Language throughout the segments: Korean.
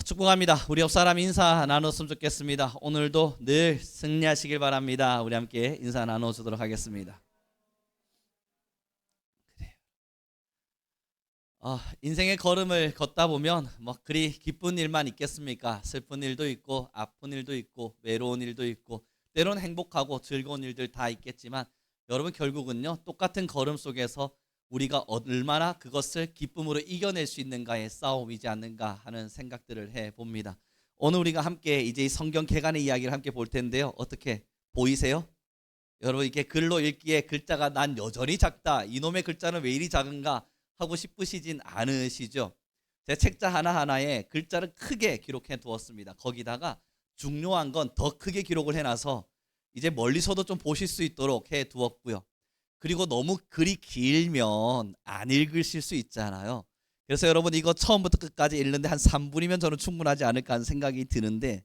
축복합니다. 우리 옆 사람 인사 나눴으면 좋겠습니다. 오늘도 늘 승리하시길 바랍니다. 우리 함께 인사 나눠주도록 하겠습니다. 인생의 걸음을 걷다 보면 그리 기쁜 일만 있겠습니까? 슬픈 일도 있고 아픈 일도 있고 외로운 일도 있고 때론 행복하고 즐거운 일들 다 있겠지만 여러분 결국은요 똑같은 걸음 속에서 우리가 얼마나 그것을 기쁨으로 이겨낼 수 있는가의 싸움이지 않는가 하는 생각들을 해봅니다. 오늘 우리가 함께 이제 성경 개간의 이야기를 함께 볼 텐데요. 어떻게 보이세요? 여러분 이게 글로 읽기에 글자가 난 여전히 작다, 이놈의 글자는 왜 이리 작은가 하고 싶으시진 않으시죠? 제 책자 하나하나에 글자를 크게 기록해 두었습니다. 거기다가 중요한 건 더 크게 기록을 해놔서 이제 멀리서도 좀 보실 수 있도록 해 두었고요. 그리고 너무 글이 길면 안 읽으실 수 있잖아요. 그래서 여러분 이거 처음부터 끝까지 읽는데 한 3분이면 저는 충분하지 않을까 하는 생각이 드는데,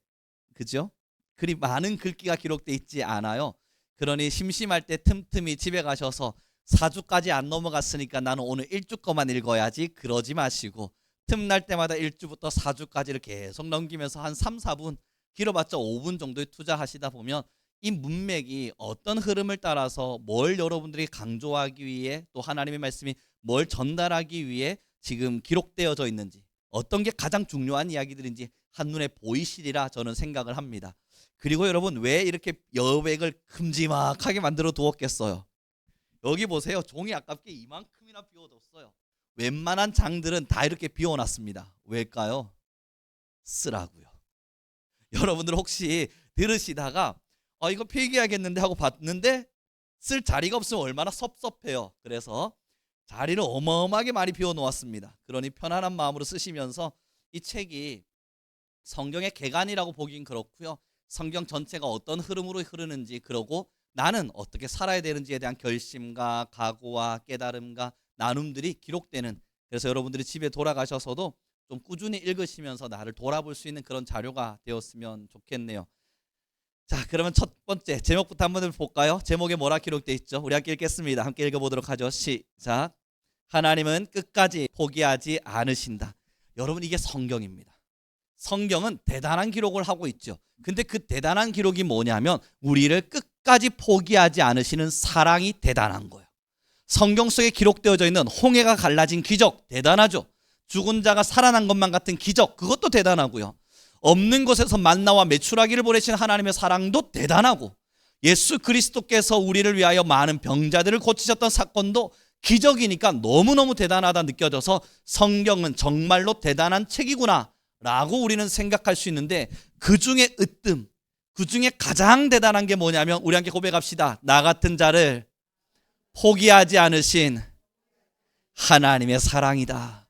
그죠? 그리 많은 글귀가 기록돼 있지 않아요. 그러니 심심할 때 틈틈이 집에 가셔서 4주까지 안 넘어갔으니까 나는 오늘 1주 거만 읽어야지 그러지 마시고 틈날 때마다 1주부터 4주까지를 계속 넘기면서 한 3, 4분 길어봤자 5분 정도에 투자하시다 보면 이 문맥이 어떤 흐름을 따라서 뭘 여러분들이 강조하기 위해 또 하나님의 말씀이 뭘 전달하기 위해 지금 기록되어져 있는지 어떤 게 가장 중요한 이야기들인지 한눈에 보이시리라 저는 생각을 합니다. 그리고 여러분 왜 이렇게 여백을 큼지막하게 만들어 두었겠어요? 여기 보세요. 종이 아깝게 이만큼이나 비워뒀어요. 웬만한 장들은 다 이렇게 비워놨습니다. 왜일까요? 쓰라고요. 여러분들 혹시 들으시다가 이거 필기해야겠는데 하고 봤는데 쓸 자리가 없으면 얼마나 섭섭해요. 그래서 자리를 어마어마하게 많이 비워놓았습니다. 그러니 편안한 마음으로 쓰시면서 이 책이 성경의 개간이라고 보긴 그렇고요. 성경 전체가 어떤 흐름으로 흐르는지, 그러고 나는 어떻게 살아야 되는지에 대한 결심과 각오와 깨달음과 나눔들이 기록되는, 그래서 여러분들이 집에 돌아가셔서도 좀 꾸준히 읽으시면서 나를 돌아볼 수 있는 그런 자료가 되었으면 좋겠네요. 자, 그러면 첫 번째 제목부터 한번 볼까요? 제목에 뭐라 기록되어 있죠? 우리 함께 읽겠습니다. 함께 읽어보도록 하죠. 시작. 하나님은 끝까지 포기하지 않으신다. 여러분 이게 성경입니다. 성경은 대단한 기록을 하고 있죠. 근데 그 대단한 기록이 뭐냐면 우리를 끝까지 포기하지 않으시는 사랑이 대단한 거예요. 성경 속에 기록되어져 있는 홍해가 갈라진 기적 대단하죠. 죽은 자가 살아난 것만 같은 기적, 그것도 대단하고요. 없는 곳에서 만나와 메추라기를 보내신 하나님의 사랑도 대단하고, 예수 그리스도께서 우리를 위하여 많은 병자들을 고치셨던 사건도 기적이니까 너무너무 대단하다 느껴져서 성경은 정말로 대단한 책이구나 라고 우리는 생각할 수 있는데, 그 중에 으뜸, 그 중에 가장 대단한 게 뭐냐면 우리 함께 고백합시다. 나 같은 자를 포기하지 않으신 하나님의 사랑이다.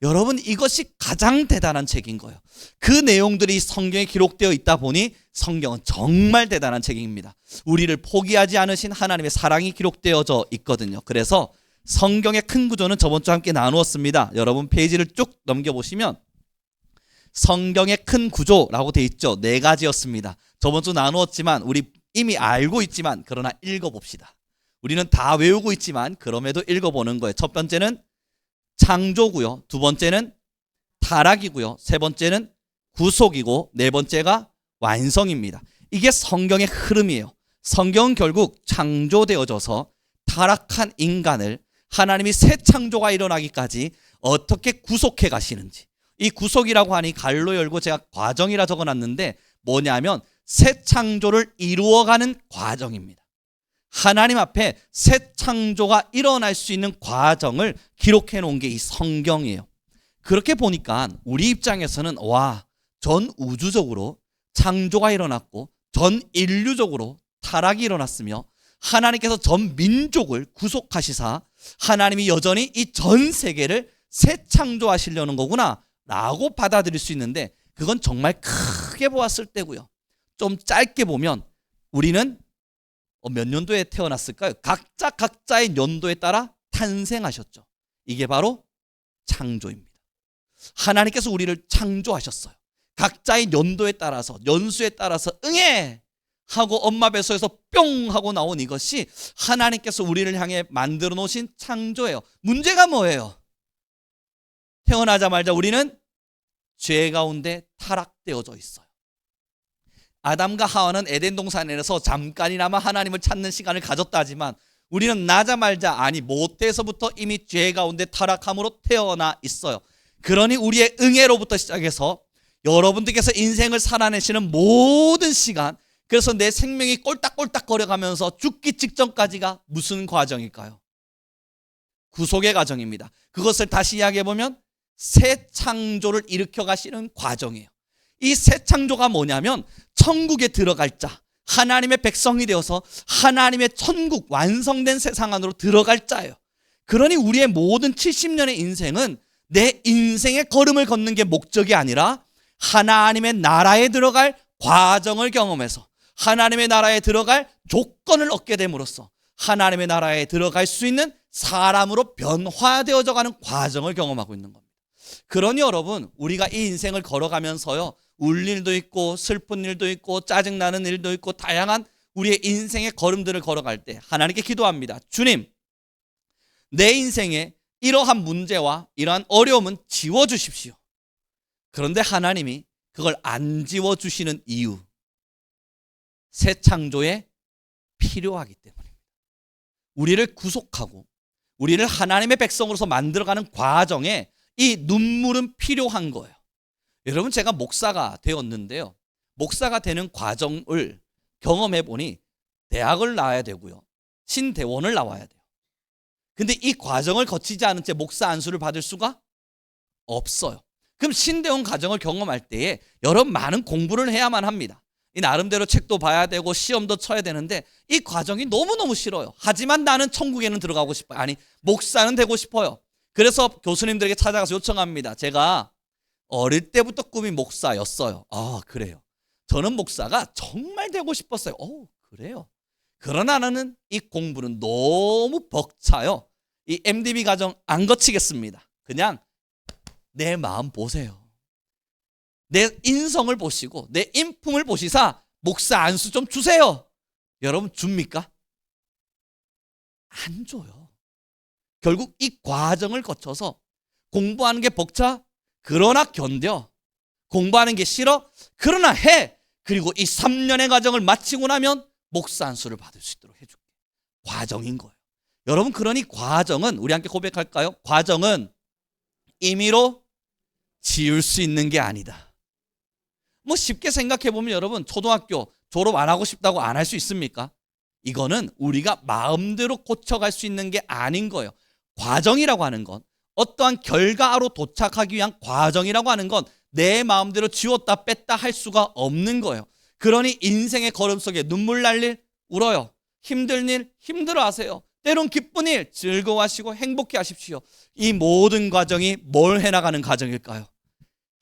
여러분 이것이 가장 대단한 책인 거예요. 그 내용들이 성경에 기록되어 있다 보니 성경은 정말 대단한 책입니다. 우리를 포기하지 않으신 하나님의 사랑이 기록되어져 있거든요. 그래서 성경의 큰 구조는 저번 주에 함께 나누었습니다. 여러분 페이지를 쭉 넘겨보시면 성경의 큰 구조라고 되어 있죠. 4가지였습니다. 저번 주 나누었지만 우리 이미 알고 있지만 그러나 읽어봅시다. 우리는 다 외우고 있지만 그럼에도 읽어보는 거예요. 첫 번째는 창조고요. 두 번째는 타락이고요. 세 번째는 구속이고 네 번째가 완성입니다. 이게 성경의 흐름이에요. 성경은 결국 창조되어져서 타락한 인간을 하나님이 새 창조가 일어나기까지 어떻게 구속해 가시는지, 이 구속이라고 하니 갈로 열고 제가 과정이라 적어놨는데 뭐냐면 새 창조를 이루어가는 과정입니다. 하나님 앞에 새 창조가 일어날 수 있는 과정을 기록해 놓은 게 이 성경이에요. 그렇게 보니까 우리 입장에서는 전 우주적으로 창조가 일어났고 전 인류적으로 타락이 일어났으며 하나님께서 전 민족을 구속하시사 하나님이 여전히 이 전 세계를 새 창조하시려는 거구나 라고 받아들일 수 있는데, 그건 정말 크게 보았을 때고요. 좀 짧게 보면 우리는 몇 년도에 태어났을까요? 각자의 연도에 따라 탄생하셨죠. 이게 바로 창조입니다. 하나님께서 우리를 창조하셨어요. 각자의 연도에 따라서, 연수에 따라서 응애 하고 엄마 뱃속에서 뿅 하고 나온 이것이 하나님께서 우리를 향해 만들어 놓으신 창조예요. 문제가 뭐예요? 태어나자마자 우리는 죄 가운데 타락되어져 있어요. 아담과 하와는 에덴 동산에서 잠깐이나마 하나님을 찾는 시간을 가졌다 하지만 우리는 나자말자 아니 모태에서부터 이미 죄 가운데 타락함으로 태어나 있어요. 그러니 우리의 응애로부터 시작해서 여러분들께서 인생을 살아내시는 모든 시간, 그래서 내 생명이 꼴딱꼴딱 거려가면서 죽기 직전까지가 무슨 과정일까요? 구속의 과정입니다. 그것을 다시 이야기해보면 새 창조를 일으켜 가시는 과정이에요. 이 새 창조가 뭐냐면 천국에 들어갈 자, 하나님의 백성이 되어서 하나님의 천국 완성된 세상 안으로 들어갈 자예요. 그러니 우리의 모든 70년의 인생은 내 인생의 걸음을 걷는 게 목적이 아니라 하나님의 나라에 들어갈 과정을 경험해서 하나님의 나라에 들어갈 조건을 얻게 됨으로써 하나님의 나라에 들어갈 수 있는 사람으로 변화되어져 가는 과정을 경험하고 있는 겁니다. 그러니 여러분, 우리가 이 인생을 걸어가면서요, 울 일도 있고 슬픈 일도 있고 짜증나는 일도 있고 다양한 우리의 인생의 걸음들을 걸어갈 때 하나님께 기도합니다. 주님, 내 인생에 이러한 문제와 이러한 어려움은 지워주십시오. 그런데 하나님이 그걸 안 지워주시는 이유, 새 창조에 필요하기 때문입니다. 우리를 구속하고 우리를 하나님의 백성으로서 만들어가는 과정에 이 눈물은 필요한 거예요. 여러분, 제가 목사가 되었는데요, 목사가 되는 과정을 경험해 보니 대학을 나와야 되고요, 신대원을 나와야 돼요. 근데 이 과정을 거치지 않은 채 목사 안수를 받을 수가 없어요. 그럼 신대원 과정을 경험할 때에 여러분 많은 공부를 해야만 합니다. 이 나름대로 책도 봐야 되고 시험도 쳐야 되는데 이 과정이 너무너무 싫어요. 하지만 나는 천국에는 들어가고 싶어요. 아니, 목사는 되고 싶어요. 그래서 교수님들에게 찾아가서 요청합니다. 제가 어릴 때부터 꿈이 목사였어요. 아, 그래요. 저는 목사가 정말 되고 싶었어요. 그래요. 그러나 나는 이 공부는 너무 벅차요. 이 MDB 과정 안 거치겠습니다. 그냥 내 마음 보세요. 내 인성을 보시고 내 인품을 보시사 목사 안수 좀 주세요. 여러분, 줍니까? 안 줘요. 결국 이 과정을 거쳐서 공부하는 게 벅차? 그러나 견뎌. 공부하는 게 싫어? 그러나 해. 그리고 이 3년의 과정을 마치고 나면 목사 안수를 받을 수 있도록 해줄게. 과정인 거예요. 여러분, 그러니 과정은, 우리 함께 고백할까요? 과정은 임의로 지울 수 있는 게 아니다. 뭐 쉽게 생각해 보면 여러분, 초등학교 졸업 안 하고 싶다고 안 할 수 있습니까? 이거는 우리가 마음대로 고쳐갈 수 있는 게 아닌 거예요. 과정이라고 하는 건, 어떠한 결과로 도착하기 위한 과정이라고 하는 건 내 마음대로 지웠다 뺐다 할 수가 없는 거예요. 그러니 인생의 걸음 속에 눈물 날 일 울어요. 힘든 일 힘들어하세요. 때론 기쁜 일 즐거워하시고 행복해 하십시오. 이 모든 과정이 뭘 해나가는 과정일까요?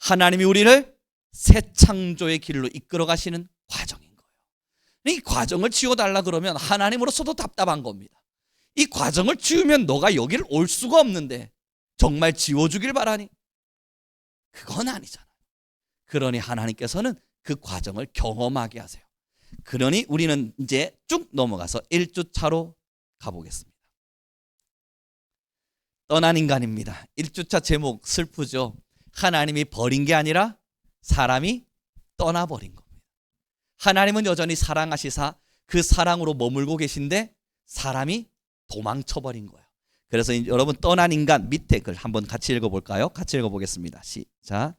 하나님이 우리를 새 창조의 길로 이끌어 가시는 과정인 거예요. 이 과정을 지워달라 그러면 하나님으로서도 답답한 겁니다. 이 과정을 지우면 너가 여기를 올 수가 없는데 정말 지워주길 바라니? 그건 아니잖아요. 그러니 하나님께서는 그 과정을 경험하게 하세요. 그러니 우리는 이제 쭉 넘어가서 1주차로 가보겠습니다. 떠난 인간입니다. 1주차 제목 슬프죠. 하나님이 버린 게 아니라 사람이 떠나버린 겁니다. 하나님은 여전히 사랑하시사 그 사랑으로 머물고 계신데 사람이 도망쳐버린 거예요. 그래서 여러분, 떠난 인간 밑에 글 한번 같이 읽어볼까요? 같이 읽어보겠습니다. 시작.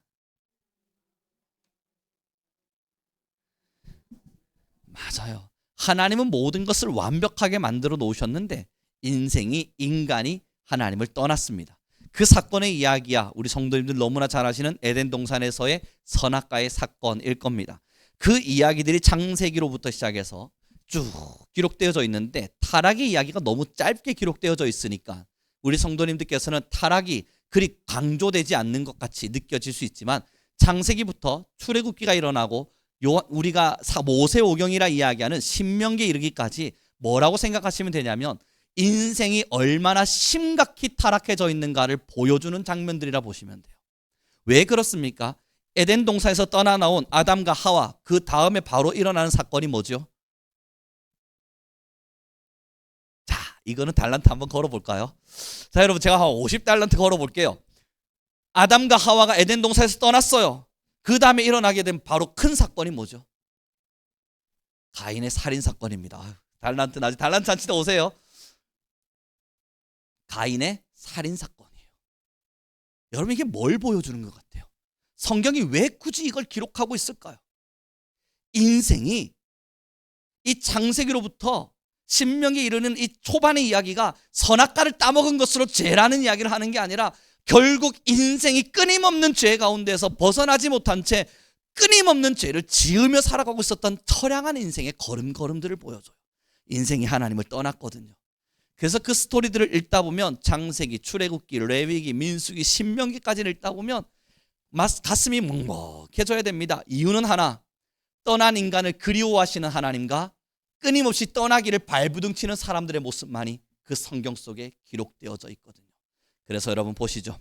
맞아요. 하나님은 모든 것을 완벽하게 만들어 놓으셨는데 인간이 하나님을 떠났습니다. 그 사건의 이야기야 우리 성도님들 너무나 잘 아시는 에덴 동산에서의 선악과의 사건일 겁니다. 그 이야기들이 창세기로부터 시작해서 쭉 기록되어져 있는데 타락의 이야기가 너무 짧게 기록되어져 있으니까 우리 성도님들께서는 타락이 그리 강조되지 않는 것 같이 느껴질 수 있지만 창세기부터 출애굽기가 일어나고 우리가 모세오경이라 이야기하는 신명기에 이르기까지 뭐라고 생각하시면 되냐면 인생이 얼마나 심각히 타락해져 있는가를 보여주는 장면들이라 보시면 돼요. 왜 그렇습니까? 에덴 동산에서 떠나 나온 아담과 하와, 그 다음에 바로 일어나는 사건이 뭐죠? 자, 이거는 달란트 한번 걸어볼까요? 자, 여러분, 제가 한 50달란트 걸어볼게요. 아담과 하와가 에덴 동산에서 떠났어요. 그 다음에 일어나게 된 바로 큰 사건이 뭐죠? 가인의 살인 사건입니다. 달란트 아직 달란트 안 치다 오세요. 가인의 살인 사건이에요. 여러분, 이게 뭘 보여주는 것 같아요? 성경이 왜 굳이 이걸 기록하고 있을까요? 인생이 이 창세기로부터 신명기에 이르는 이 초반의 이야기가 선악과를 따먹은 것으로 죄라는 이야기를 하는 게 아니라 결국 인생이 끊임없는 죄 가운데서 벗어나지 못한 채 끊임없는 죄를 지으며 살아가고 있었던 처량한 인생의 걸음걸음들을 보여줘요. 인생이 하나님을 떠났거든요. 그래서 그 스토리들을 읽다 보면 창세기, 출애굽기, 레위기, 민수기, 신명기까지를 읽다 보면 가슴이 먹먹해져야 됩니다. 이유는 하나, 떠난 인간을 그리워하시는 하나님과 끊임없이 떠나기를 발부둥치는 사람들의 모습만이 그 성경 속에 기록되어져 있거든요. 그래서 여러분 보시죠.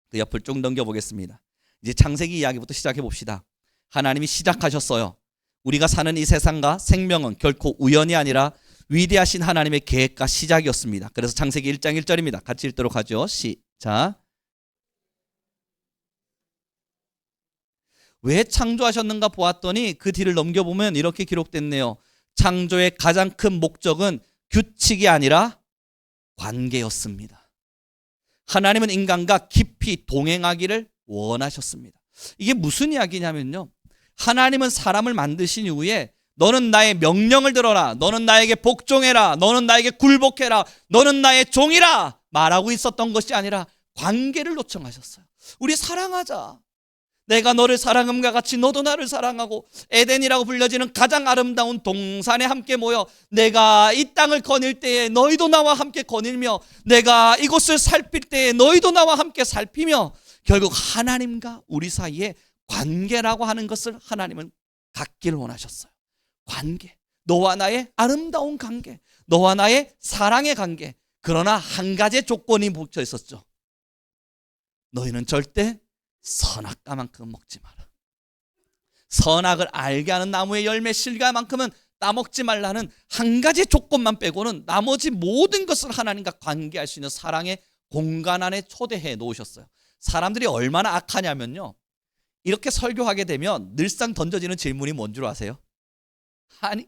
그 옆을 쭉 넘겨보겠습니다. 이제 창세기 이야기부터 시작해 봅시다. 하나님이 시작하셨어요. 우리가 사는 이 세상과 생명은 결코 우연이 아니라 위대하신 하나님의 계획과 시작이었습니다. 그래서 창세기 1장 1절입니다. 같이 읽도록 하죠. 시작. 왜 창조하셨는가 보았더니 그 뒤를 넘겨보면 이렇게 기록됐네요. 창조의 가장 큰 목적은 규칙이 아니라 관계였습니다. 하나님은 인간과 깊이 동행하기를 원하셨습니다. 이게 무슨 이야기냐면요, 하나님은 사람을 만드신 이후에 너는 나의 명령을 들어라, 너는 나에게 복종해라, 너는 나에게 굴복해라, 너는 나의 종이라 말하고 있었던 것이 아니라 관계를 요청하셨어요. 우리 사랑하자. 내가 너를 사랑함과 같이 너도 나를 사랑하고 에덴이라고 불려지는 가장 아름다운 동산에 함께 모여 내가 이 땅을 거닐 때에 너희도 나와 함께 거닐며 내가 이곳을 살필 때에 너희도 나와 함께 살피며 결국 하나님과 우리 사이에 관계라고 하는 것을 하나님은 갖기를 원하셨어요. 관계, 너와 나의 아름다운 관계, 너와 나의 사랑의 관계. 그러나 한 가지 조건이 붙여 있었죠. 너희는 절대 선악과만큼 먹지 마라. 선악을 알게 하는 나무의 열매 실과만큼은 따먹지 말라는 한 가지 조건만 빼고는 나머지 모든 것을 하나님과 관계할 수 있는 사랑의 공간 안에 초대해 놓으셨어요. 사람들이 얼마나 악하냐면요, 이렇게 설교하게 되면 늘상 던져지는 질문이 뭔 줄 아세요? 아니,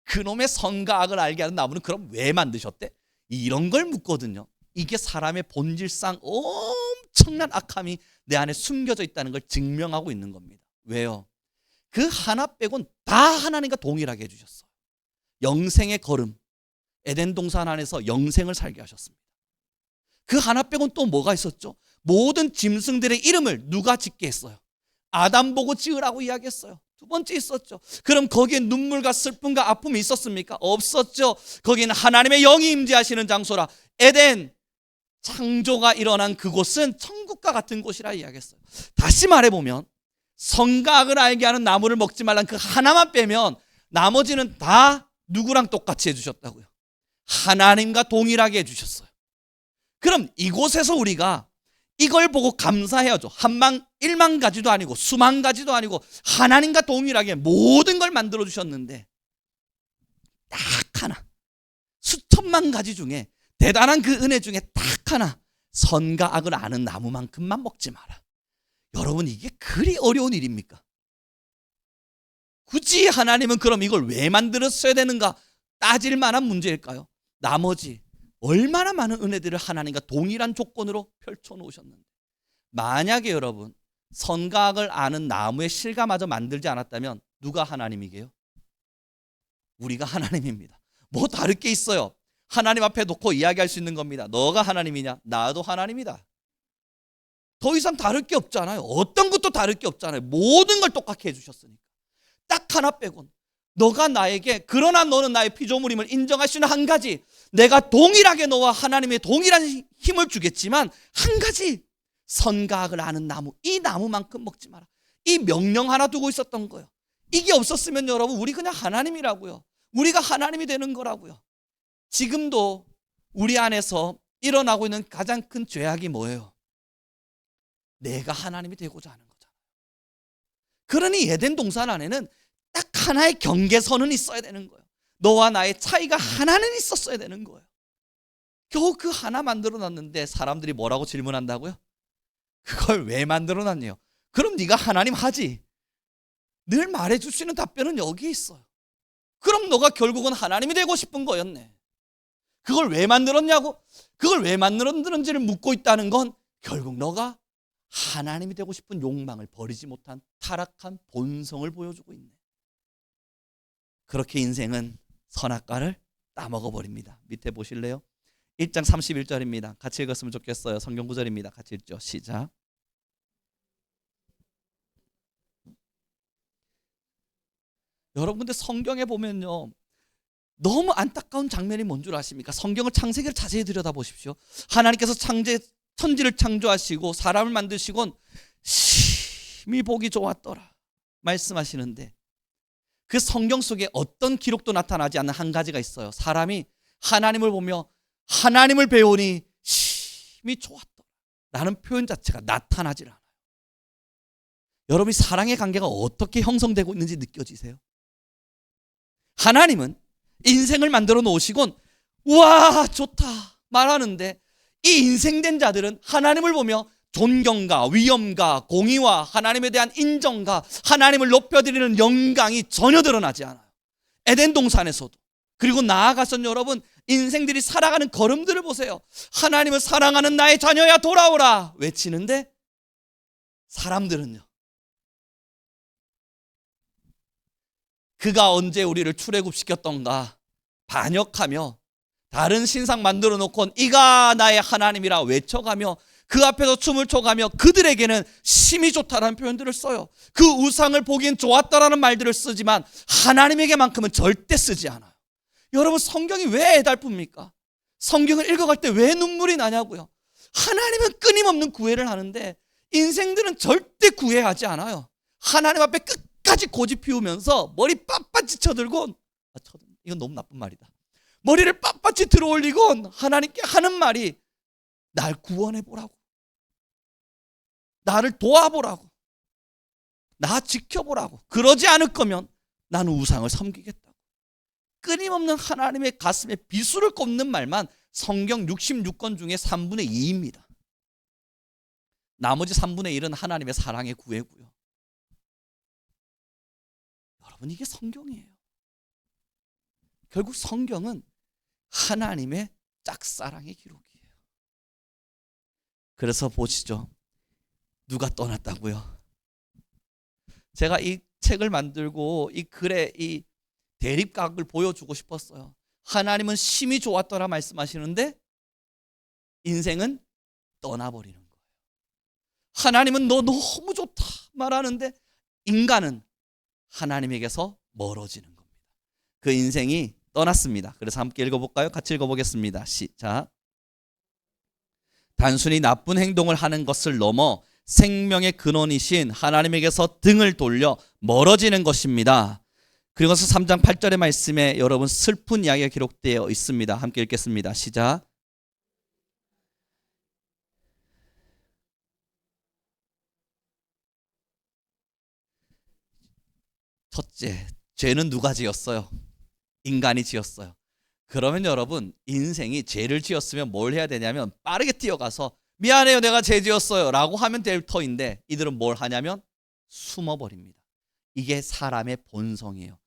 그놈의 선과 악을 알게 하는 나무는 그럼 왜 만드셨대? 이런 걸 묻거든요. 이게 사람의 본질상 엄청난 악함이 내 안에 숨겨져 있다는 걸 증명하고 있는 겁니다. 왜요? 그 하나 빼곤 다 하나님과 동일하게 해주셨어요. 영생의 걸음, 에덴 동산 안에서 영생을 살게 하셨습니다. 그 하나 빼곤 또 뭐가 있었죠? 모든 짐승들의 이름을 누가 짓게 했어요? 아담 보고 지으라고 이야기했어요. 두 번째 있었죠. 그럼 거기에 눈물과 슬픔과 아픔이 있었습니까? 없었죠. 거기는 하나님의 영이 임재하시는 장소라. 에덴, 창조가 일어난 그곳은 천국과 같은 곳이라 이야기했어요. 다시 말해보면 선과 악을 알게 하는 나무를 먹지 말라는 그 하나만 빼면 나머지는 다 누구랑 똑같이 해주셨다고요? 하나님과 동일하게 해주셨어요. 그럼 이곳에서 우리가 이걸 보고 감사해야죠. 일만 가지도 아니고 수만 가지도 아니고 하나님과 동일하게 모든 걸 만들어 주셨는데 딱 하나, 수천만 가지 중에 대단한 그 은혜 중에 딱 하나, 선과 악을 아는 나무만큼만 먹지 마라. 여러분, 이게 그리 어려운 일입니까? 굳이 하나님은 그럼 이걸 왜 만들었어야 되는가 따질 만한 문제일까요? 나머지 얼마나 많은 은혜들을 하나님과 동일한 조건으로 펼쳐놓으셨는데, 만약에 여러분 선과 악을 아는 나무의 실과마저 만들지 않았다면 누가 하나님이게요? 우리가 하나님입니다. 뭐 다를 게 있어요? 하나님 앞에 놓고 이야기할 수 있는 겁니다. 너가 하나님이냐? 나도 하나님이다. 더 이상 다를 게 없잖아요. 어떤 것도 다를 게 없잖아요. 모든 걸 똑같게 해주셨으니까. 딱 하나 빼곤 너가 나에게, 그러나 너는 나의 피조물임을 인정할 수 있는 한 가지, 내가 동일하게 너와 하나님의 동일한 힘을 주겠지만 한 가지, 선과 악을 아는 나무, 이 나무만큼 먹지 마라. 이 명령 하나 두고 있었던 거예요. 이게 없었으면 여러분 우리 그냥 하나님이라고요. 우리가 하나님이 되는 거라고요. 지금도 우리 안에서 일어나고 있는 가장 큰 죄악이 뭐예요? 내가 하나님이 되고자 하는 거잖아요. 그러니 에덴 동산 안에는 딱 하나의 경계선은 있어야 되는 거예요. 너와 나의 차이가 하나는 있었어야 되는 거예요. 겨우 그 하나 만들어 놨는데 사람들이 뭐라고 질문한다고요? 그걸 왜 만들어놨냐? 그럼 네가 하나님 하지. 늘 말해줄 수 있는 답변은 여기에 있어요. 그럼 너가 결국은 하나님이 되고 싶은 거였네. 그걸 왜 만들었냐고? 그걸 왜 만들었는지를 묻고 있다는 건 결국 너가 하나님이 되고 싶은 욕망을 버리지 못한 타락한 본성을 보여주고 있네. 그렇게 인생은 선악과를 따먹어버립니다. 밑에 보실래요? 1장 31절입니다. 같이 읽었으면 좋겠어요. 성경 구절입니다. 같이 읽죠. 시작. 여러분들 성경에 보면요, 너무 안타까운 장면이 뭔 줄 아십니까? 성경을 창세기를 자세히 들여다보십시오. 하나님께서 천지를 창조하시고 사람을 만드시곤 심히 보기 좋았더라 말씀하시는데, 그 성경 속에 어떤 기록도 나타나지 않는 한 가지가 있어요. 사람이 하나님을 보며 하나님을 배우니 심히 좋았더라 라는 표현 자체가 나타나질 않아요. 여러분이 사랑의 관계가 어떻게 형성되고 있는지 느껴지세요? 하나님은 인생을 만들어 놓으시곤 와 좋다 말하는데, 이 인생된 자들은 하나님을 보며 존경과 위엄과 공의와 하나님에 대한 인정과 하나님을 높여드리는 영광이 전혀 드러나지 않아요. 에덴 동산에서도. 그리고 나아가선 여러분, 인생들이 살아가는 걸음들을 보세요. 하나님을 사랑하는 나의 자녀야 돌아오라 외치는데, 사람들은요, 그가 언제 우리를 출애굽시켰던가 반역하며 다른 신상 만들어 놓고 이가 나의 하나님이라 외쳐가며 그 앞에서 춤을 춰가며 그들에게는 심히 좋다라는 표현들을 써요. 그 우상을 보기엔 좋았다라는 말들을 쓰지만 하나님에게만큼은 절대 쓰지 않아요. 여러분, 성경이 왜 애달픕니까? 성경을 읽어갈 때 왜 눈물이 나냐고요. 하나님은 끊임없는 구애를 하는데 인생들은 절대 구애하지 않아요. 하나님 앞에 끝까지 고집 피우면서 머리 빳빳이 쳐들고, 이건 너무 나쁜 말이다, 머리를 빳빳이 들어올리곤 하나님께 하는 말이 날 구원해보라고, 나를 도와보라고, 나 지켜보라고. 그러지 않을 거면 나는 우상을 섬기겠다고. 끊임없는 하나님의 가슴에 비수를 꼽는 말만 성경 66권 중에 3분의 2입니다. 나머지 3분의 1은 하나님의 사랑의 구애고요. 여러분, 이게 성경이에요. 결국 성경은 하나님의 짝사랑의 기록이에요. 그래서 보시죠. 누가 떠났다고요? 제가 이 책을 만들고 이 글의 이 대립각을 보여주고 싶었어요. 하나님은 심히 좋았더라 말씀하시는데 인생은 떠나버리는 거예요. 하나님은 너 너무 좋다 말하는데 인간은 하나님에게서 멀어지는 겁니다. 그 인생이 떠났습니다. 그래서 함께 읽어볼까요? 같이 읽어보겠습니다. 시작. 단순히 나쁜 행동을 하는 것을 넘어 생명의 근원이신 하나님에게서 등을 돌려 멀어지는 것입니다. 그리고서 3장 8절의 말씀에 여러분 슬픈 이야기가 기록되어 있습니다. 함께 읽겠습니다. 시작. 첫째, 죄는 누가 지었어요? 인간이 지었어요. 그러면 여러분, 인생이 죄를 지었으면 뭘 해야 되냐면 빠르게 뛰어가서 미안해요, 내가 죄 지었어요 라고 하면 될 터인데, 이들은 뭘 하냐면 숨어버립니다. 이게 사람의 본성이에요.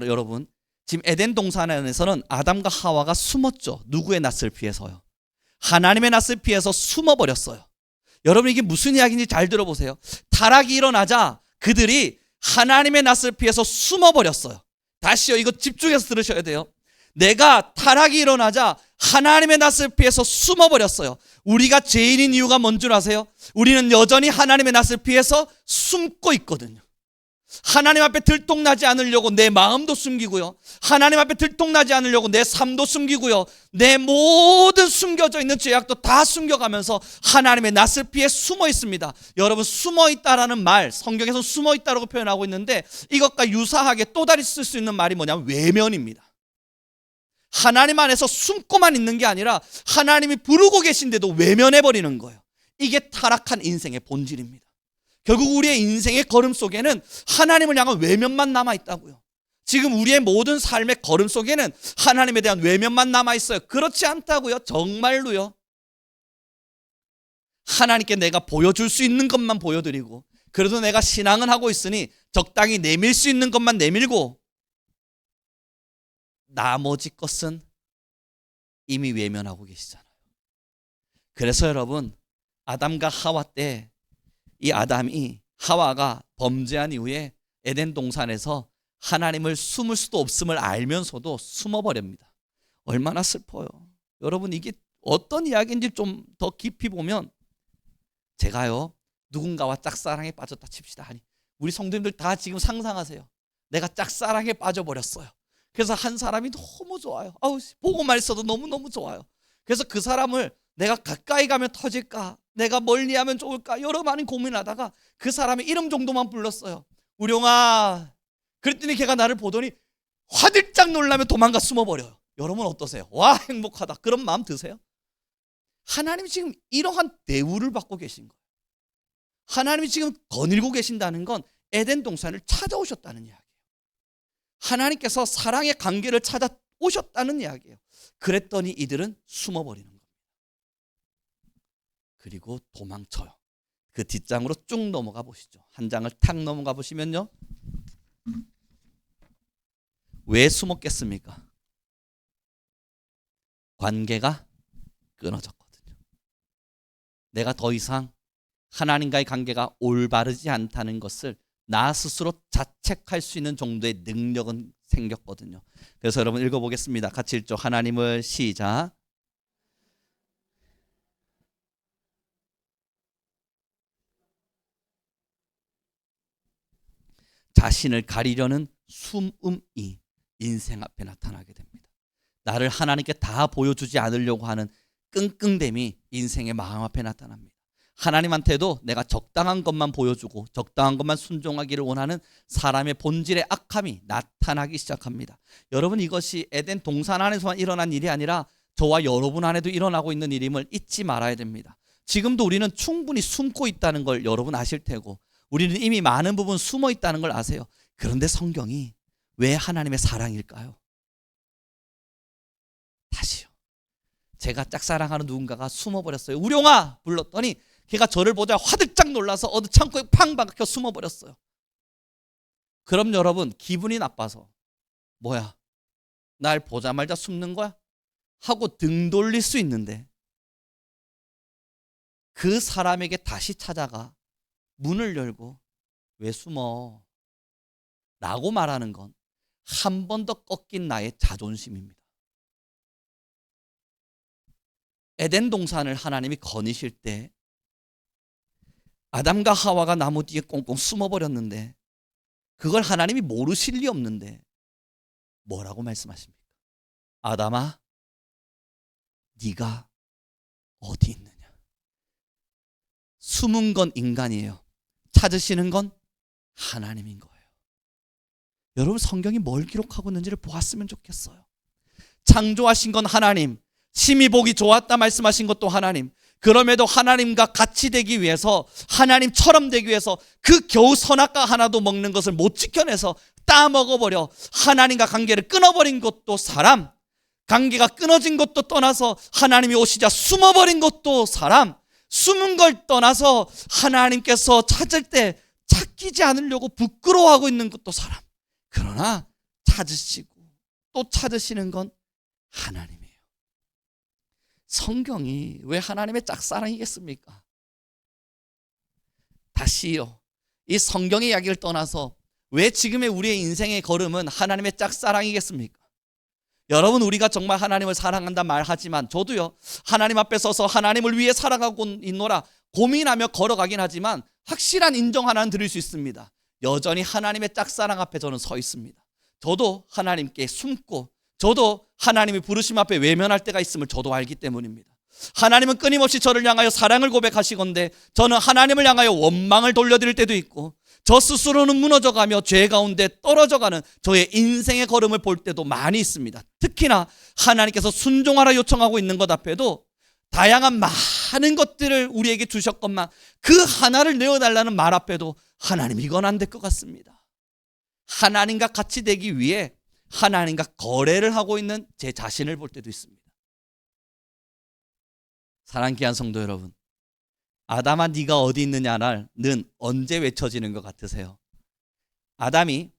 여러분, 지금 에덴 동산에서는 아담과 하와가 숨었죠. 누구의 낯을 피해서요? 하나님의 낯을 피해서 숨어버렸어요. 여러분, 이게 무슨 이야기인지 잘 들어보세요. 타락이 일어나자 그들이 하나님의 낯을 피해서 숨어버렸어요. 다시요, 이거 집중해서 들으셔야 돼요. 내가 타락이 일어나자 하나님의 낯을 피해서 숨어버렸어요. 우리가 죄인인 이유가 뭔 줄 아세요? 우리는 여전히 하나님의 낯을 피해서 숨고 있거든요. 하나님 앞에 들통나지 않으려고 내 마음도 숨기고요, 하나님 앞에 들통나지 않으려고 내 삶도 숨기고요, 내 모든 숨겨져 있는 죄악도 다 숨겨가면서 하나님의 낯을 피해 숨어 있습니다. 여러분, 숨어 있다라는 말, 성경에서 숨어 있다라고 표현하고 있는데 이것과 유사하게 또 다시 쓸 수 있는 말이 뭐냐면 외면입니다. 하나님 안에서 숨고만 있는 게 아니라 하나님이 부르고 계신데도 외면해버리는 거예요. 이게 타락한 인생의 본질입니다. 결국 우리의 인생의 걸음 속에는 하나님을 향한 외면만 남아있다고요. 지금 우리의 모든 삶의 걸음 속에는 하나님에 대한 외면만 남아있어요. 그렇지 않다고요. 정말로요. 하나님께 내가 보여줄 수 있는 것만 보여드리고, 그래도 내가 신앙은 하고 있으니 적당히 내밀 수 있는 것만 내밀고, 나머지 것은 이미 외면하고 계시잖아요. 그래서 여러분, 아담과 하와 때 이 아담이, 하와가 범죄한 이후에 에덴 동산에서 하나님을 숨을 수도 없음을 알면서도 숨어버립니다. 얼마나 슬퍼요. 여러분, 이게 어떤 이야기인지 좀 더 깊이 보면, 제가요 누군가와 짝사랑에 빠졌다 칩시다. 아니, 우리 성도님들 다 지금 상상하세요. 내가 짝사랑에 빠져버렸어요. 그래서 한 사람이 너무 좋아요. 보고만 있어도 너무너무 좋아요. 그래서 그 사람을 내가 가까이 가면 터질까, 내가 멀리 하면 좋을까, 여러 많은 고민하다가 그 사람의 이름 정도만 불렀어요. 우룡아. 그랬더니 걔가 나를 보더니 화들짝 놀라며 도망가 숨어버려요. 여러분 어떠세요? 와, 행복하다, 그런 마음 드세요? 하나님이 지금 이러한 대우를 받고 계신 거예요. 하나님이 지금 거닐고 계신다는 건 에덴 동산을 찾아오셨다는 이야기예요. 하나님께서 사랑의 관계를 찾아오셨다는 이야기예요. 그랬더니 이들은 숨어버리는 겁니다. 그리고 도망쳐요. 그 뒷장으로 쭉 넘어가 보시죠. 한 장을 탁 넘어가 보시면요, 왜 숨었겠습니까? 관계가 끊어졌거든요. 내가 더 이상 하나님과의 관계가 올바르지 않다는 것을 나 스스로 자책할 수 있는 정도의 능력은 생겼거든요. 그래서 여러분 읽어보겠습니다. 같이 읽죠. 하나님을 시작. 자신을 가리려는 숨음이 인생 앞에 나타나게 됩니다. 나를 하나님께 다 보여주지 않으려고 하는 끙끙댐이 인생의 마음 앞에 나타납니다. 하나님한테도 내가 적당한 것만 보여주고 적당한 것만 순종하기를 원하는 사람의 본질의 악함이 나타나기 시작합니다. 여러분, 이것이 에덴 동산 안에서만 일어난 일이 아니라 저와 여러분 안에도 일어나고 있는 일임을 잊지 말아야 됩니다. 지금도 우리는 충분히 숨고 있다는 걸 여러분 아실 테고, 우리는 이미 많은 부분 숨어 있다는 걸 아세요. 그런데 성경이 왜 하나님의 사랑일까요? 다시요. 제가 짝사랑하는 누군가가 숨어버렸어요. 우룡아 불렀더니 걔가 저를 보자 화들짝 놀라서 어느 창고에 팡 박혀 숨어버렸어요. 그럼 여러분, 기분이 나빠서 뭐야, 날 보자마자 숨는 거야? 하고 등 돌릴 수 있는데, 그 사람에게 다시 찾아가 문을 열고 왜 숨어? 라고 말하는 건 한 번 더 꺾인 나의 자존심입니다. 에덴 동산을 하나님이 거니실 때 아담과 하와가 나무 뒤에 꽁꽁 숨어버렸는데, 그걸 하나님이 모르실 리 없는데 뭐라고 말씀하십니까? 아담아, 네가 어디 있느냐? 숨은 건 인간이에요. 찾으시는 건 하나님인 거예요. 여러분, 성경이 뭘 기록하고 있는지를 보았으면 좋겠어요. 창조하신 건 하나님, 심히 보기 좋았다 말씀하신 것도 하나님, 그럼에도 하나님과 같이 되기 위해서, 하나님처럼 되기 위해서 그 겨우 선악과 하나도 먹는 것을 못 지켜내서 따먹어버려 하나님과 관계를 끊어버린 것도 사람, 관계가 끊어진 것도 떠나서 하나님이 오시자 숨어버린 것도 사람, 숨은 걸 떠나서 하나님께서 찾을 때 찾기지 않으려고 부끄러워하고 있는 것도 사람. 그러나 찾으시고 또 찾으시는 건 하나님이에요. 성경이 왜 하나님의 짝사랑이겠습니까? 다시요, 이 성경의 이야기를 떠나서 왜 지금의 우리의 인생의 걸음은 하나님의 짝사랑이겠습니까? 여러분, 우리가 정말 하나님을 사랑한다 말하지만, 저도요 하나님 앞에 서서 하나님을 위해 살아가고 있노라 고민하며 걸어가긴 하지만 확실한 인정 하나는 드릴 수 있습니다. 여전히 하나님의 짝사랑 앞에 저는 서 있습니다. 저도 하나님께 숨고, 저도 하나님의 부르심 앞에 외면할 때가 있음을 저도 알기 때문입니다. 하나님은 끊임없이 저를 향하여 사랑을 고백하시건대 저는 하나님을 향하여 원망을 돌려드릴 때도 있고, 저 스스로는 무너져가며 죄 가운데 떨어져가는 저의 인생의 걸음을 볼 때도 많이 있습니다. 특히나 하나님께서 순종하라 요청하고 있는 것 앞에도 다양한 많은 것들을 우리에게 주셨건만 그 하나를 내어달라는 말 앞에도 하나님, 이건 안 될 것 같습니다. 하나님과 같이 되기 위해 하나님과 거래를 하고 있는 제 자신을 볼 때도 있습니다. 사랑하는 귀한 성도 여러분, 아담아 네가 어디 있느냐는 언제 외쳐지는 것 같으세요? 아담이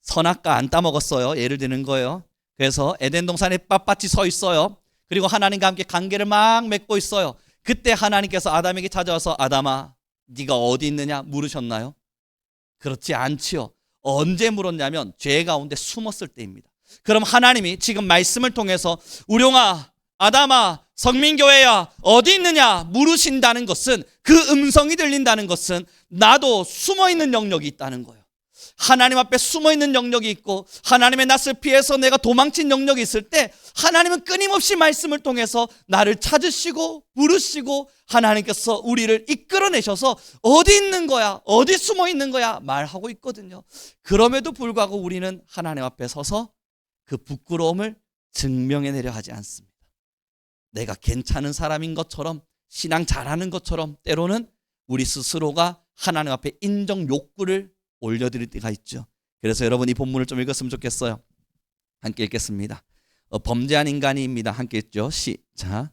선악과 안 따먹었어요. 예를 드는 거예요. 그래서 에덴 동산에 빳빳이 서 있어요. 그리고 하나님과 함께 관계를 막 맺고 있어요. 그때 하나님께서 아담에게 찾아와서 아담아 네가 어디 있느냐 물으셨나요? 그렇지 않지요. 언제 물었냐면 죄 가운데 숨었을 때입니다. 그럼 하나님이 지금 말씀을 통해서 우룡아, 아담아, 성민교회야 어디 있느냐 물으신다는 것은, 그 음성이 들린다는 것은 나도 숨어있는 영역이 있다는 거예요. 하나님 앞에 숨어있는 영역이 있고 하나님의 낯을 피해서 내가 도망친 영역이 있을 때 하나님은 끊임없이 말씀을 통해서 나를 찾으시고 부르시고 하나님께서 우리를 이끌어내셔서 어디 있는 거야, 어디 숨어있는 거야 말하고 있거든요. 그럼에도 불구하고 우리는 하나님 앞에 서서 그 부끄러움을 증명해내려 하지 않습니다. 내가 괜찮은 사람인 것처럼, 신앙 잘하는 것처럼 때로는 우리 스스로가 하나님 앞에 인정 욕구를 올려드릴 때가 있죠. 그래서 여러분 이 본문을 좀 읽었으면 좋겠어요. 함께 읽겠습니다. 범죄한 인간이입니다. 함께 읽죠. 시작.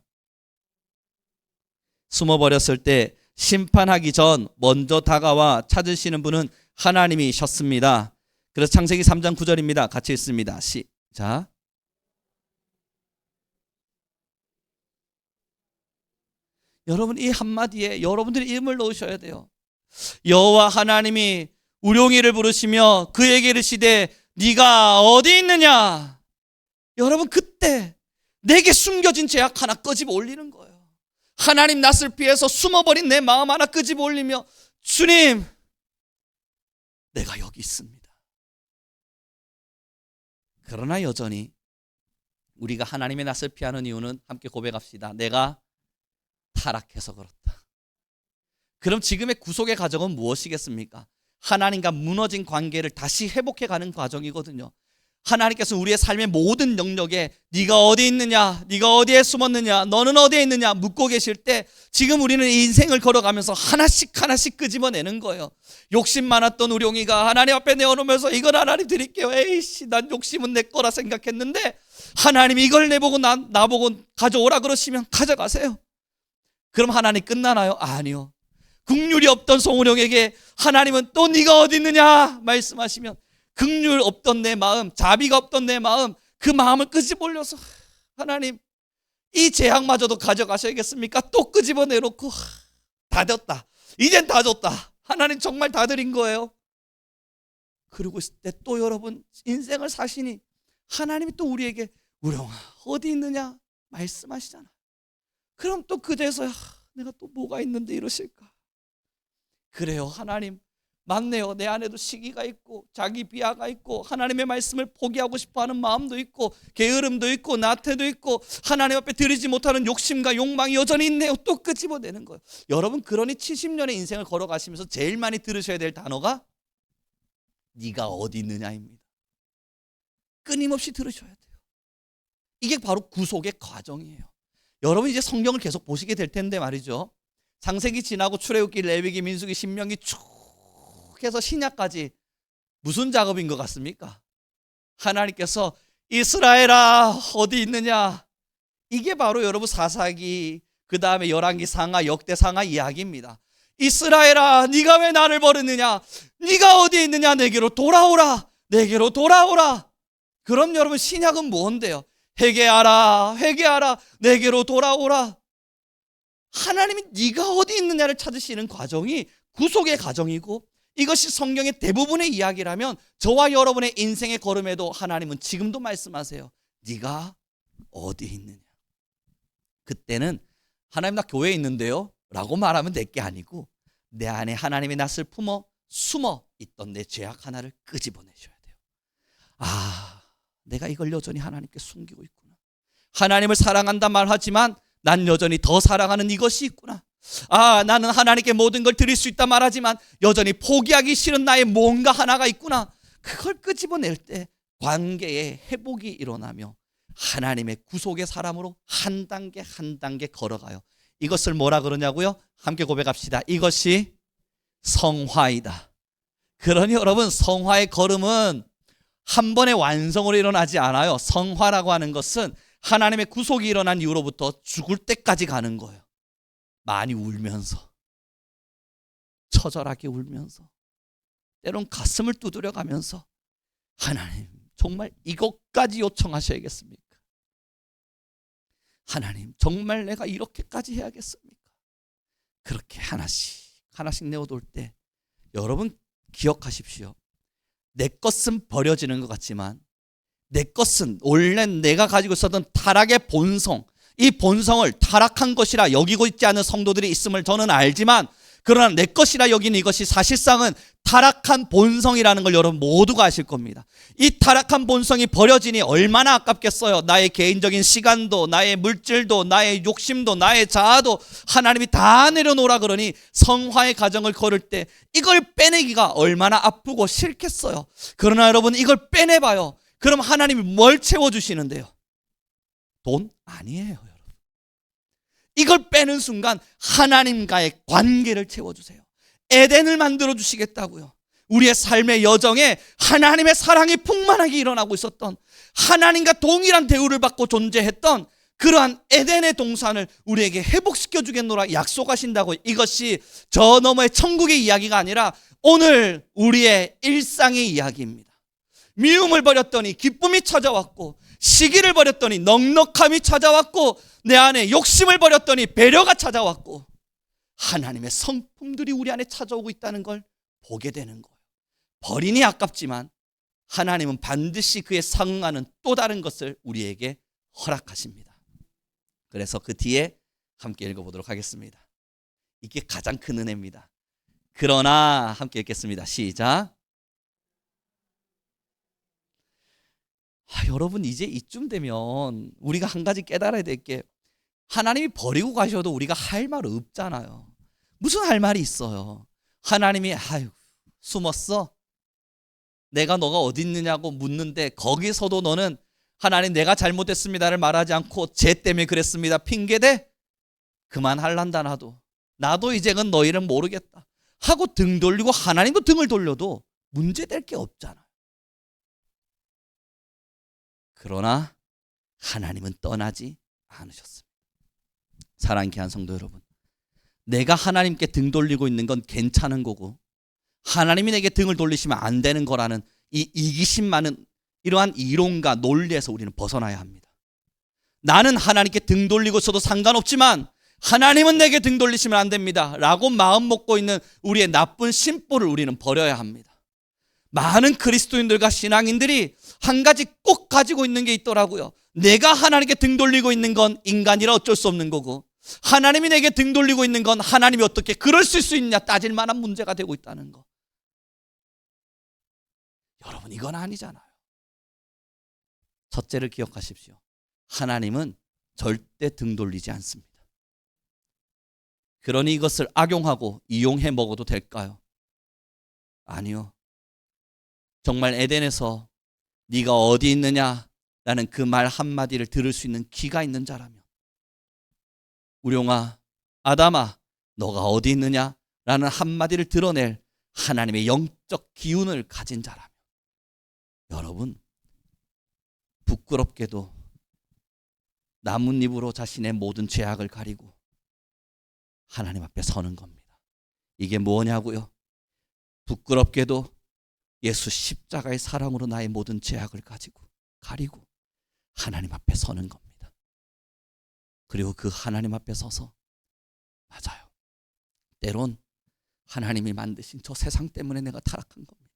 숨어버렸을 때 심판하기 전 먼저 다가와 찾으시는 분은 하나님이셨습니다. 그래서 창세기 3장 9절입니다. 같이 읽습니다. 시작. 여러분 이 한마디에 여러분들이 이름을 넣으셔야 돼요. 여호와 하나님이 우룡이를 부르시며 그에게 이르시되 네가 어디 있느냐. 여러분 그때 내게 숨겨진 죄악 하나 끄집어 올리는 거예요. 하나님 낯을 피해서 숨어버린 내 마음 하나 끄집어 올리며 주님 내가 여기 있습니다. 그러나 여전히 우리가 하나님의 낯을 피하는 이유는 함께 고백합시다. 내가 타락해서 그렇다. 그럼 지금의 구속의 과정은 무엇이겠습니까? 하나님과 무너진 관계를 다시 회복해가는 과정이거든요. 하나님께서 우리의 삶의 모든 영역에 네가 어디 있느냐, 네가 어디에 숨었느냐, 너는 어디에 있느냐 묻고 계실 때 지금 우리는 인생을 걸어가면서 하나씩 하나씩 끄집어내는 거예요. 욕심 많았던 우룡이가 하나님 앞에 내어놓으면서 이건 하나님 드릴게요. 에이씨 난 욕심은 내 거라 생각했는데 하나님이 이걸 내보고 나보고 가져오라 그러시면 가져가세요. 그럼 하나님 끝나나요? 아니요. 긍휼이 없던 송우룡에게 하나님은 또 네가 어디 있느냐 말씀하시면 긍휼 없던 내 마음, 자비가 없던 내 마음, 그 마음을 끄집어 올려서 하나님 이 재앙마저도 가져가셔야겠습니까? 또 끄집어 내놓고 다 줬다. 이젠 다 줬다. 하나님 정말 다 드린 거예요. 그러고 있을 때 또 여러분 인생을 사시니 하나님이 또 우리에게 우룡아 어디 있느냐 말씀하시잖아. 그럼 또 그제서야 내가 또 뭐가 있는데 이러실까? 그래요. 하나님 맞네요. 내 안에도 시기가 있고 자기 비하가 있고 하나님의 말씀을 포기하고 싶어하는 마음도 있고 게으름도 있고 나태도 있고 하나님 앞에 드리지 못하는 욕심과 욕망이 여전히 있네요. 또 끄집어내는 거예요. 여러분 그러니 70년의 인생을 걸어가시면서 제일 많이 들으셔야 될 단어가 네가 어디 있느냐입니다. 끊임없이 들으셔야 돼요. 이게 바로 구속의 과정이에요. 여러분 이제 성경을 계속 보시게 될 텐데 말이죠. 창세기 지나고 출애굽기, 레위기, 민수기, 신명기 쭉 해서 신약까지 무슨 작업인 것 같습니까? 하나님께서 이스라엘아 어디 있느냐. 이게 바로 여러분 사사기, 그 다음에 열왕기 상하, 역대 상하 이야기입니다. 이스라엘아 네가 왜 나를 버렸느냐. 네가 어디 있느냐. 내게로 돌아오라. 내게로 돌아오라. 그럼 여러분 신약은 뭔데요? 회개하라, 회개하라, 내게로 돌아오라. 하나님이 네가 어디 있느냐를 찾으시는 과정이 구속의 과정이고 이것이 성경의 대부분의 이야기라면 저와 여러분의 인생의 걸음에도 하나님은 지금도 말씀하세요. 네가 어디 있느냐. 그때는 하나님 나 교회에 있는데요 라고 말하면 될 게 아니고 내 안에 하나님의 낯을 품어 숨어 있던 내 죄악 하나를 끄집어내셔야 돼요. 아, 내가 이걸 여전히 하나님께 숨기고 있구나. 하나님을 사랑한다 말하지만 난 여전히 더 사랑하는 이것이 있구나. 아, 나는 하나님께 모든 걸 드릴 수 있다 말하지만 여전히 포기하기 싫은 나의 뭔가 하나가 있구나. 그걸 끄집어낼 때 관계의 회복이 일어나며 하나님의 구속의 사람으로 한 단계 한 단계 걸어가요. 이것을 뭐라 그러냐고요? 함께 고백합시다. 이것이 성화이다. 그러니 여러분 성화의 걸음은 한 번의 완성으로 일어나지 않아요. 성화라고 하는 것은 하나님의 구속이 일어난 이후로부터 죽을 때까지 가는 거예요. 많이 울면서, 처절하게 울면서, 때론 가슴을 두드려 가면서 하나님 정말 이것까지 요청하셔야겠습니까? 하나님 정말 내가 이렇게까지 해야겠습니까? 그렇게 하나씩 내어놓을 때 여러분 기억하십시오. 내 것은 버려지는 것 같지만 내 것은 원래 내가 가지고 있었던 타락의 본성, 이 본성을 타락한 것이라 여기고 있지 않은 성도들이 있음을 저는 알지만, 그러나 내 것이라 여기는 이것이 사실상은 타락한 본성이라는 걸 여러분 모두가 아실 겁니다. 이 타락한 본성이 버려지니 얼마나 아깝겠어요. 나의 개인적인 시간도, 나의 물질도, 나의 욕심도, 나의 자아도 하나님이 다 내려놓으라 그러니 성화의 가정을 걸을 때 이걸 빼내기가 얼마나 아프고 싫겠어요. 그러나 여러분 이걸 빼내봐요. 그럼 하나님이 뭘 채워주시는데요? 돈? 아니에요, 여러분. 이걸 빼는 순간 하나님과의 관계를 채워주세요. 에덴을 만들어주시겠다고요. 우리의 삶의 여정에 하나님의 사랑이 풍만하게 일어나고 있었던, 하나님과 동일한 대우를 받고 존재했던 그러한 에덴의 동산을 우리에게 회복시켜 주겠노라 약속하신다고. 이것이 저 너머의 천국의 이야기가 아니라 오늘 우리의 일상의 이야기입니다. 미움을 버렸더니 기쁨이 찾아왔고, 시기를 버렸더니 넉넉함이 찾아왔고, 내 안에 욕심을 버렸더니 배려가 찾아왔고, 하나님의 성품들이 우리 안에 찾아오고 있다는 걸 보게 되는 거예요. 버리니 아깝지만 하나님은 반드시 그에 상응하는 또 다른 것을 우리에게 허락하십니다. 그래서 그 뒤에 함께 읽어보도록 하겠습니다. 이게 가장 큰 은혜입니다. 그러나 함께 읽겠습니다. 시작. 여러분 이제 이쯤 되면 우리가 한 가지 깨달아야 될 게, 하나님이 버리고 가셔도 우리가 할 말 없잖아요. 무슨 할 말이 있어요? 하나님이 숨었어? 내가 너가 어디 있느냐고 묻는데 거기서도 너는 하나님 내가 잘못했습니다를 말하지 않고 쟤 때문에 그랬습니다 핑계대? 그만할란다. 나도 이제는 너희는 모르겠다 하고 등 돌리고 하나님도 등을 돌려도 문제될 게 없잖아요. 그러나 하나님은 떠나지 않으셨습니다. 사랑하는 귀한 성도 여러분, 내가 하나님께 등 돌리고 있는 건 괜찮은 거고 하나님이 내게 등을 돌리시면 안 되는 거라는 이 이기심 많은 이러한 이론과 논리에서 우리는 벗어나야 합니다. 나는 하나님께 등 돌리고 있어도 상관없지만 하나님은 내게 등 돌리시면 안 됩니다 라고 마음 먹고 있는 우리의 나쁜 심보를 우리는 버려야 합니다. 많은 그리스도인들과 신앙인들이 한 가지 꼭 가지고 있는 게 있더라고요. 내가 하나님께 등 돌리고 있는 건 인간이라 어쩔 수 없는 거고, 하나님이 내게 등 돌리고 있는 건 하나님이 어떻게 그럴 수 있냐 따질 만한 문제가 되고 있다는 거. 여러분 이건 아니잖아요. 첫째를 기억하십시오. 하나님은 절대 등 돌리지 않습니다. 그러니 이것을 악용하고 이용해 먹어도 될까요? 아니요. 정말 에덴에서 네가 어디 있느냐라는 그 말 한마디를 들을 수 있는 귀가 있는 자라면, 우룡아, 아담아, 너가 어디 있느냐라는 한마디를 드러낼 하나님의 영적 기운을 가진 자라면, 여러분 부끄럽게도 나뭇잎으로 자신의 모든 죄악을 가리고 하나님 앞에 서는 겁니다. 이게 뭐냐고요? 부끄럽게도 예수 십자가의 사랑으로 나의 모든 죄악을 가리고 하나님 앞에 서는 겁니다. 그리고 그 하나님 앞에 서서, 맞아요, 때론 하나님이 만드신 저 세상 때문에 내가 타락한 겁니다.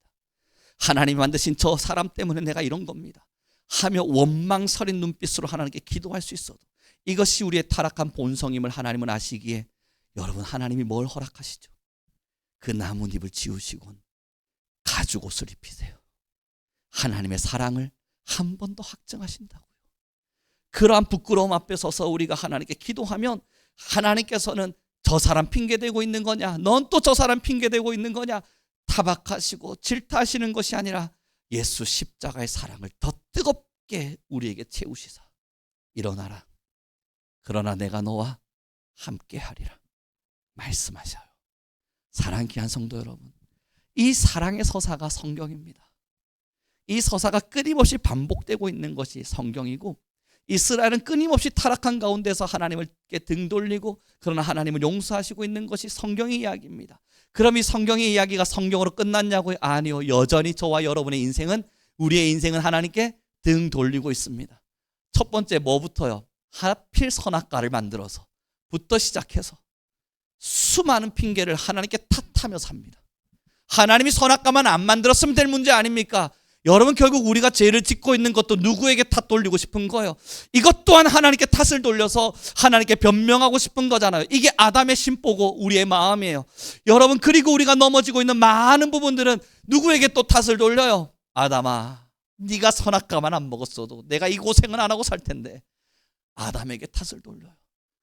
하나님이 만드신 저 사람 때문에 내가 이런 겁니다 하며 원망서린 눈빛으로 하나님께 기도할 수 있어도, 이것이 우리의 타락한 본성임을 하나님은 아시기에 여러분 하나님이 뭘 허락하시죠? 그 나뭇잎을 지우시곤 가죽옷을 입히세요. 하나님의 사랑을 한 번 더 확증하신다고요. 그러한 부끄러움 앞에 서서 우리가 하나님께 기도하면 하나님께서는 저 사람 핑계대고 있는 거냐, 넌 또 저 사람 핑계대고 있는 거냐 타박하시고 질타하시는 것이 아니라 예수 십자가의 사랑을 더 뜨겁게 우리에게 채우시사 일어나라, 그러나 내가 너와 함께하리라 말씀하셔요. 사랑하는 귀한 성도 여러분, 이 사랑의 서사가 성경입니다. 이 서사가 끊임없이 반복되고 있는 것이 성경이고, 이스라엘은 끊임없이 타락한 가운데서 하나님께 등 돌리고 그러나 하나님을 용서하시고 있는 것이 성경의 이야기입니다. 그럼 이 성경의 이야기가 성경으로 끝났냐고요? 아니요. 여전히 저와 여러분의 인생은, 우리의 인생은 하나님께 등 돌리고 있습니다. 첫 번째 뭐부터요? 하필 선악과를 만들어서 부터 시작해서 수많은 핑계를 하나님께 탓하며 삽니다. 하나님이 선악과만 안 만들었으면 될 문제 아닙니까? 여러분, 결국 우리가 죄를 짓고 있는 것도 누구에게 탓 돌리고 싶은 거예요? 이것 또한 하나님께 탓을 돌려서 하나님께 변명하고 싶은 거잖아요. 이게 아담의 심보고 우리의 마음이에요. 여러분, 그리고 우리가 넘어지고 있는 많은 부분들은 누구에게 또 탓을 돌려요? 아담아, 네가 선악과만 안 먹었어도 내가 이 고생은 안 하고 살 텐데. 아담에게 탓을 돌려요.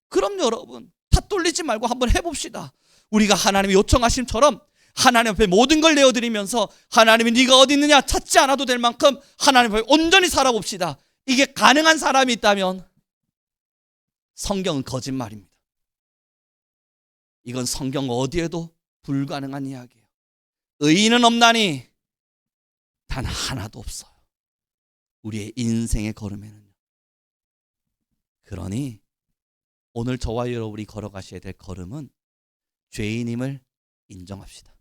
그럼 여러분, 탓 돌리지 말고 한번 해봅시다. 우리가 하나님이 요청하심처럼 하나님 앞에 모든 걸 내어드리면서 하나님이 네가 어디 있느냐 찾지 않아도 될 만큼 하나님 앞에 온전히 살아봅시다. 이게 가능한 사람이 있다면 성경은 거짓말입니다. 이건 성경 어디에도 불가능한 이야기예요. 의인은 없나니 단 하나도 없어요. 우리의 인생의 걸음에는요. 그러니 오늘 저와 여러분이 걸어가셔야 될 걸음은 죄인임을 인정합시다.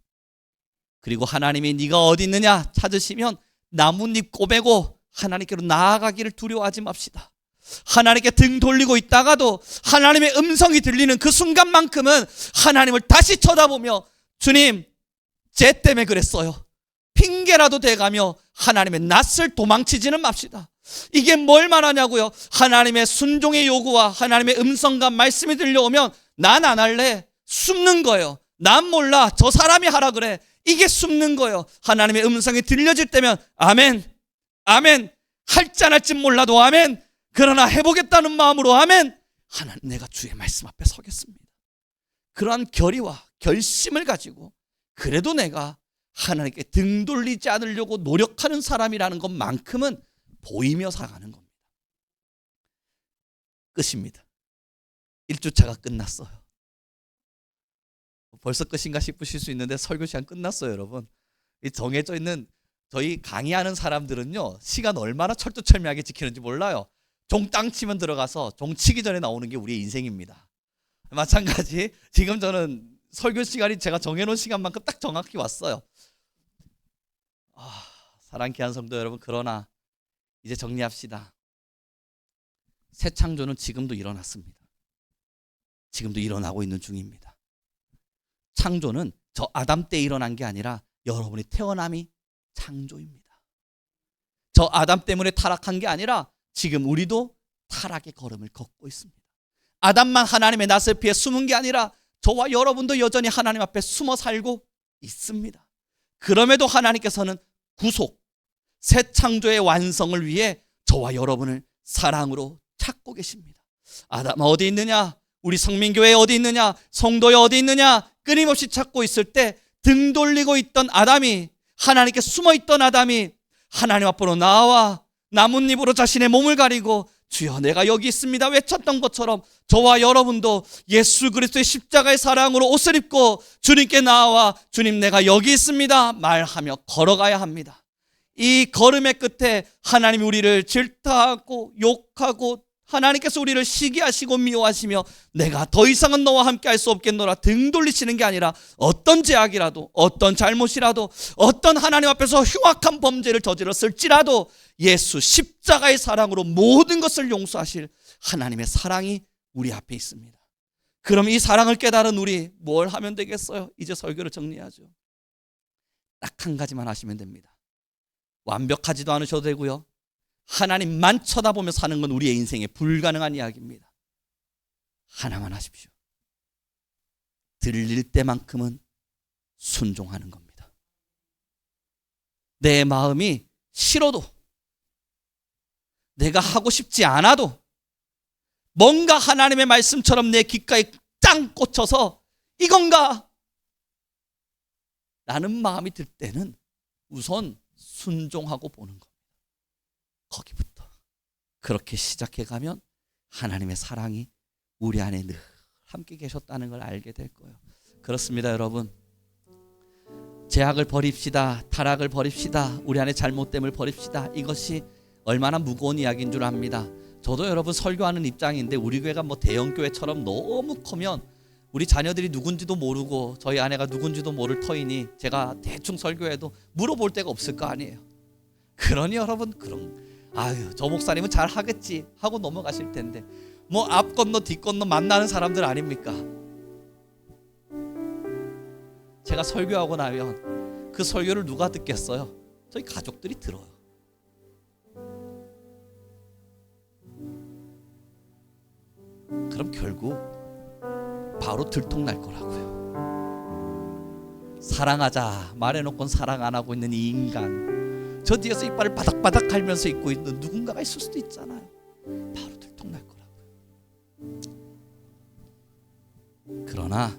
그리고 하나님이 네가 어디 있느냐 찾으시면 나뭇잎 꼬매고 하나님께로 나아가기를 두려워하지 맙시다. 하나님께 등 돌리고 있다가도 하나님의 음성이 들리는 그 순간만큼은 하나님을 다시 쳐다보며 주님, 죄 때문에 그랬어요. 핑계라도 대가며 하나님의 낯을 도망치지는 맙시다. 이게 뭘 말하냐고요? 하나님의 순종의 요구와 하나님의 음성과 말씀이 들려오면 난 안 할래. 숨는 거예요. 난 몰라. 저 사람이 하라 그래. 이게 숨는 거예요. 하나님의 음성이 들려질 때면 아멘, 아멘. 할지 안 할지 몰라도 아멘. 그러나 해보겠다는 마음으로 아멘. 하나님, 내가 주의 말씀 앞에 서겠습니다. 그러한 결의와 결심을 가지고 그래도 내가 하나님께 등 돌리지 않으려고 노력하는 사람이라는 것만큼은 보이며 살아가는 겁니다. 끝입니다. 1주차가 끝났어요. 벌써 끝인가 싶으실 수 있는데 설교 시간 끝났어요, 여러분. 이 정해져 있는 저희 강의하는 사람들은요, 시간 얼마나 철두철미하게 지키는지 몰라요. 종 땅 치면 들어가서 종 치기 전에 나오는 게 우리의 인생입니다. 마찬가지 지금 저는 설교 시간이 제가 정해놓은 시간만큼 딱 정확히 왔어요. 사랑 귀한 성도 여러분, 그러나 이제 정리합시다. 새 창조는 지금도 일어났습니다. 지금도 일어나고 있는 중입니다. 창조는 저 아담 때 일어난 게 아니라 여러분이 태어남이 창조입니다. 저 아담 때문에 타락한 게 아니라 지금 우리도 타락의 걸음을 걷고 있습니다. 아담만 하나님의 낯을 피해 숨은 게 아니라 저와 여러분도 여전히 하나님 앞에 숨어 살고 있습니다. 그럼에도 하나님께서는 구속, 새 창조의 완성을 위해 저와 여러분을 사랑으로 찾고 계십니다. 아담 어디 있느냐? 우리 성민교회 어디 있느냐? 성도에 어디 있느냐? 끊임없이 찾고 있을 때 등 돌리고 있던 아담이, 하나님께 숨어있던 아담이 하나님 앞으로 나와 나뭇잎으로 자신의 몸을 가리고 주여 내가 여기 있습니다 외쳤던 것처럼 저와 여러분도 예수 그리스도의 십자가의 사랑으로 옷을 입고 주님께 나와 주님 내가 여기 있습니다 말하며 걸어가야 합니다. 이 걸음의 끝에 하나님이 우리를 질타하고 욕하고 하나님께서 우리를 시기하시고 미워하시며 내가 더 이상은 너와 함께 할 수 없겠노라 등 돌리시는 게 아니라 어떤 죄악이라도 어떤 잘못이라도 어떤 하나님 앞에서 흉악한 범죄를 저질렀을지라도 예수 십자가의 사랑으로 모든 것을 용서하실 하나님의 사랑이 우리 앞에 있습니다. 그럼 이 사랑을 깨달은 우리 뭘 하면 되겠어요? 이제 설교를 정리하죠. 딱 한 가지만 하시면 됩니다. 완벽하지도 않으셔도 되고요. 하나님만 쳐다보며 사는 건 우리의 인생에 불가능한 이야기입니다. 하나만 하십시오. 들릴 때만큼은 순종하는 겁니다. 내 마음이 싫어도 내가 하고 싶지 않아도 뭔가 하나님의 말씀처럼 내 귓가에 짱 꽂혀서 이건가? 라는 마음이 들 때는 우선 순종하고 보는 겁니다. 거기부터 그렇게 시작해가면 하나님의 사랑이 우리 안에 늘 함께 계셨다는 걸 알게 될 거예요. 그렇습니다, 여러분. 죄악을 버립시다. 타락을 버립시다. 우리 안에 잘못됨을 버립시다. 이것이 얼마나 무거운 이야기인 줄 압니다. 저도 여러분 설교하는 입장인데 우리 교회가 뭐 대형 교회처럼 너무 크면 우리 자녀들이 누군지도 모르고 저희 아내가 누군지도 모를 터이니 제가 대충 설교해도 물어볼 데가 없을 거 아니에요. 그러니 여러분 저 목사님은 잘 하겠지 하고 넘어가실 텐데 뭐 앞 건너 뒷 건너 만나는 사람들 아닙니까? 제가 설교하고 나면 그 설교를 누가 듣겠어요? 저희 가족들이 들어요. 그럼 결국 바로 들통날 거라고요. 사랑하자 말해놓고는 사랑 안 하고 있는 이 인간, 저 뒤에서 이빨을 바닥바닥 갈면서 있고 있는 누군가가 있을 수도 있잖아요. 바로 들통날 거라고요. 그러나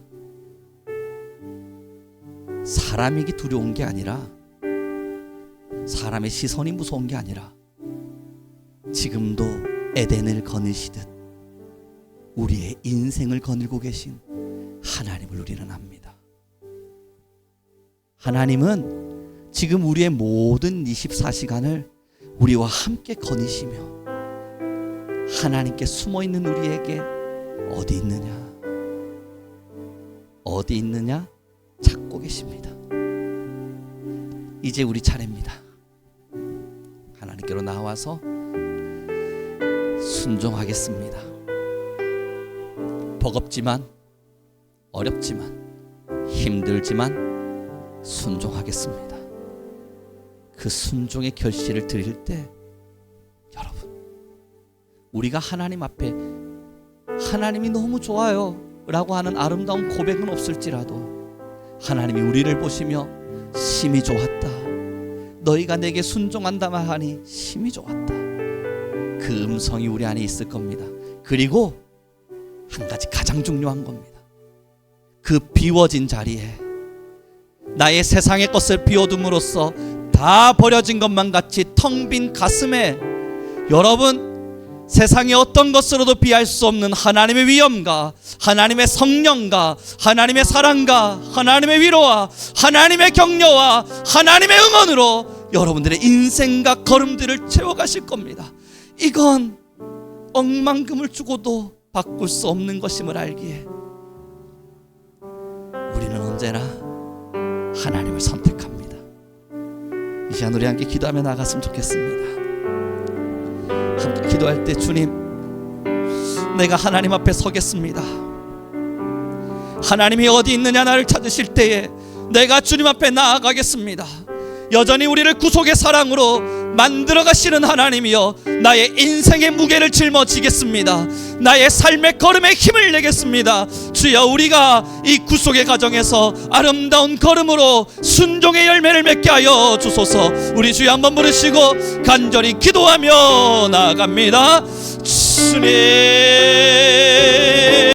사람이기 두려운 게 아니라, 사람의 시선이 무서운 게 아니라 지금도 에덴을 거느시듯 우리의 인생을 거닐고 계신 하나님을 우리는 압니다. 하나님은 지금 우리의 모든 24시간을 우리와 함께 거니시며 하나님께 숨어있는 우리에게 어디 있느냐 찾고 계십니다. 이제 우리 차례입니다. 하나님께로 나와서 순종하겠습니다. 버겁지만 어렵지만 힘들지만 순종하겠습니다. 그 순종의 결실을 드릴 때 여러분, 우리가 하나님 앞에 하나님이 너무 좋아요 라고 하는 아름다운 고백은 없을지라도 하나님이 우리를 보시며 심히 좋았다, 너희가 내게 순종한다만 하니 심히 좋았다, 그 음성이 우리 안에 있을 겁니다. 그리고 한 가지 가장 중요한 겁니다. 그 비워진 자리에 나의 세상의 것을 비워둠으로써 다 버려진 것만 같이 텅 빈 가슴에 여러분, 세상의 어떤 것으로도 비할 수 없는 하나님의 위엄과 하나님의 성령과 하나님의 사랑과 하나님의 위로와 하나님의 격려와 하나님의 응원으로 여러분들의 인생과 걸음들을 채워가실 겁니다. 이건 억만금을 주고도 바꿀 수 없는 것임을 알기에 우리는 언제나 하나님을 선택합니다. 이 시간 우리 함께 기도하며 나갔으면 좋겠습니다. 함께 기도할 때, 주님, 내가 하나님 앞에 서겠습니다. 하나님이 어디 있느냐 나를 찾으실 때에 내가 주님 앞에 나아가겠습니다. 여전히 우리를 구속의 사랑으로 만들어 가시는 하나님이여, 나의 인생의 무게를 짊어지겠습니다. 나의 삶의 걸음에 힘을 내겠습니다. 주여, 우리가 이 구속의 과정에서 아름다운 걸음으로 순종의 열매를 맺게 하여 주소서. 우리 주여 한번 부르시고 간절히 기도하며 나아갑니다. 주님,